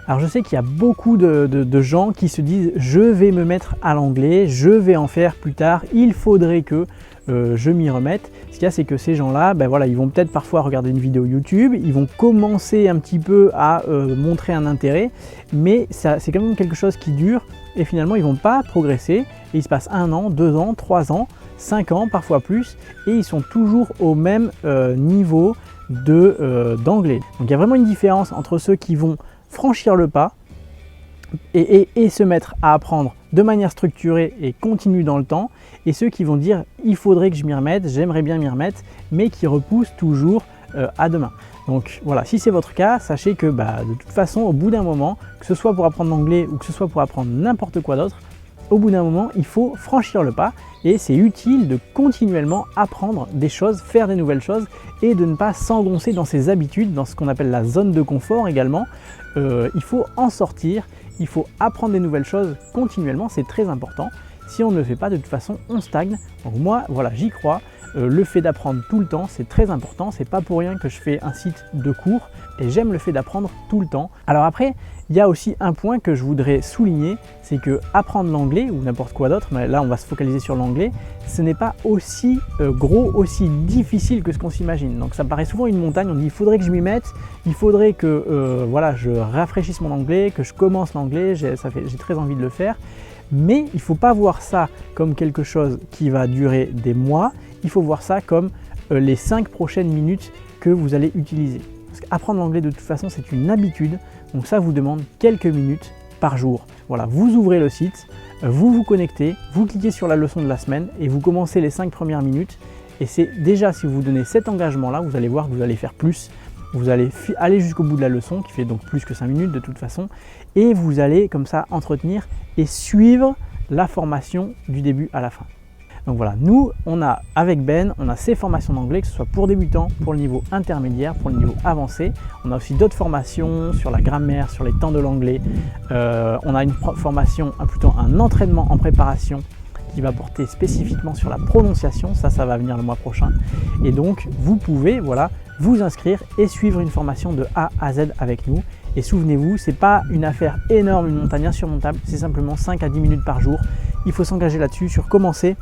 Alors je sais qu'il y a beaucoup de gens qui se disent je vais me mettre à l'anglais, je vais en faire plus tard, il faudrait que je m'y remette. Ce qu'il y a, c'est que ces gens-là, ben voilà, ils vont peut-être parfois regarder une vidéo YouTube, ils vont commencer un petit peu à montrer un intérêt, mais c'est quand même quelque chose qui dure et finalement ils ne vont pas progresser et il se passe 1 an, 2 ans, 3 ans, 5 ans, parfois plus, et ils sont toujours au même niveau d'anglais. Donc il y a vraiment une différence entre ceux qui vont franchir le pas et se mettre à apprendre de manière structurée et continue dans le temps, et ceux qui vont dire il faudrait que je m'y remette, j'aimerais bien m'y remettre, mais qui repoussent toujours à demain. Donc voilà, si c'est votre cas, sachez que de toute façon, au bout d'un moment, que ce soit pour apprendre l'anglais ou que ce soit pour apprendre n'importe quoi d'autre, au bout d'un moment, il faut franchir le pas et c'est utile de continuellement apprendre des choses, faire des nouvelles choses et de ne pas s'engoncer dans ses habitudes, dans ce qu'on appelle la zone de confort également. Il faut en sortir, il faut apprendre des nouvelles choses continuellement, c'est très important. Si on ne le fait pas, de toute façon, on stagne. Donc moi, voilà, j'y crois. Le fait d'apprendre tout le temps, c'est très important. C'est pas pour rien que je fais un site de cours et j'aime le fait d'apprendre tout le temps. Alors après, il y a aussi un point que je voudrais souligner, c'est que apprendre l'anglais ou n'importe quoi d'autre, mais là on va se focaliser sur l'anglais, ce n'est pas aussi gros, aussi difficile que ce qu'on s'imagine. Donc ça me paraît souvent une montagne, on dit il faudrait que je m'y mette, il faudrait que voilà, je rafraîchisse mon anglais, que je commence l'anglais, j'ai très envie de le faire. Mais il ne faut pas voir ça comme quelque chose qui va durer des mois, il faut voir ça comme les 5 prochaines minutes que vous allez utiliser. Parce qu'apprendre l'anglais de toute façon c'est une habitude, donc ça vous demande quelques minutes par jour. Voilà, vous ouvrez le site, vous vous connectez, vous cliquez sur la leçon de la semaine et vous commencez les 5 premières minutes. Et c'est déjà, si vous vous donnez cet engagement-là, vous allez voir que vous allez faire plus. Vous allez aller jusqu'au bout de la leçon, qui fait donc plus que 5 minutes de toute façon, et vous allez comme ça entretenir et suivre la formation du début à la fin. Donc voilà, nous, avec Ben, on a ces formations d'anglais, que ce soit pour débutants, pour le niveau intermédiaire, pour le niveau avancé. On a aussi d'autres formations sur la grammaire, sur les temps de l'anglais. On a une formation, plutôt un entraînement en préparation qui va porter spécifiquement sur la prononciation. Ça va venir le mois prochain. Et donc, vous pouvez, voilà, vous inscrire et suivre une formation de A à Z avec nous. Et souvenez-vous, ce n'est pas une affaire énorme, une montagne insurmontable, c'est simplement 5 à 10 minutes par jour. Il faut s'engager là-dessus, sur commencer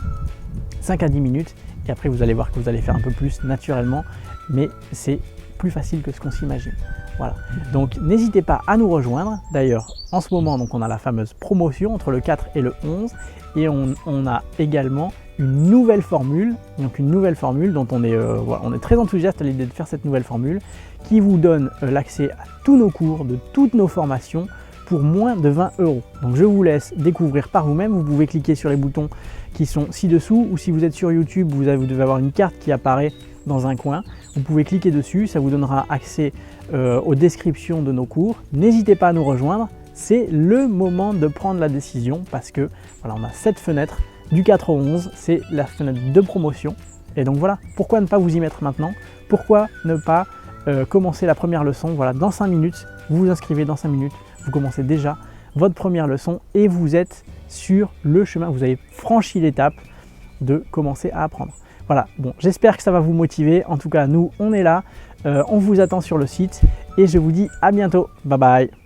5 à 10 minutes. Et après, vous allez voir que vous allez faire un peu plus naturellement, mais c'est plus facile que ce qu'on s'imagine. Voilà. Donc, n'hésitez pas à nous rejoindre. D'ailleurs, en ce moment, donc, on a la fameuse promotion entre le 4 et le 11. Et on a également une nouvelle formule, dont on est très enthousiaste à l'idée de faire cette nouvelle formule, qui vous donne l'accès à tous nos cours, de toutes nos formations, pour moins de 20 €. Donc je vous laisse découvrir par vous-même. Vous pouvez cliquer sur les boutons qui sont ci-dessous, ou si vous êtes sur YouTube, vous devez avoir une carte qui apparaît dans un coin. Vous pouvez cliquer dessus, ça vous donnera accès aux descriptions de nos cours. N'hésitez pas à nous rejoindre, c'est le moment de prendre la décision, parce que voilà, on a cette fenêtre du 4 au 11, c'est la fenêtre de promotion. Et donc voilà, pourquoi ne pas vous y mettre maintenant? Pourquoi ne pas commencer la première leçon? Voilà, dans 5 minutes, vous vous inscrivez dans 5 minutes, vous commencez déjà votre première leçon et vous êtes sur le chemin, vous avez franchi l'étape de commencer à apprendre. Voilà, bon, j'espère que ça va vous motiver. En tout cas, nous, on est là, on vous attend sur le site et je vous dis à bientôt. Bye bye.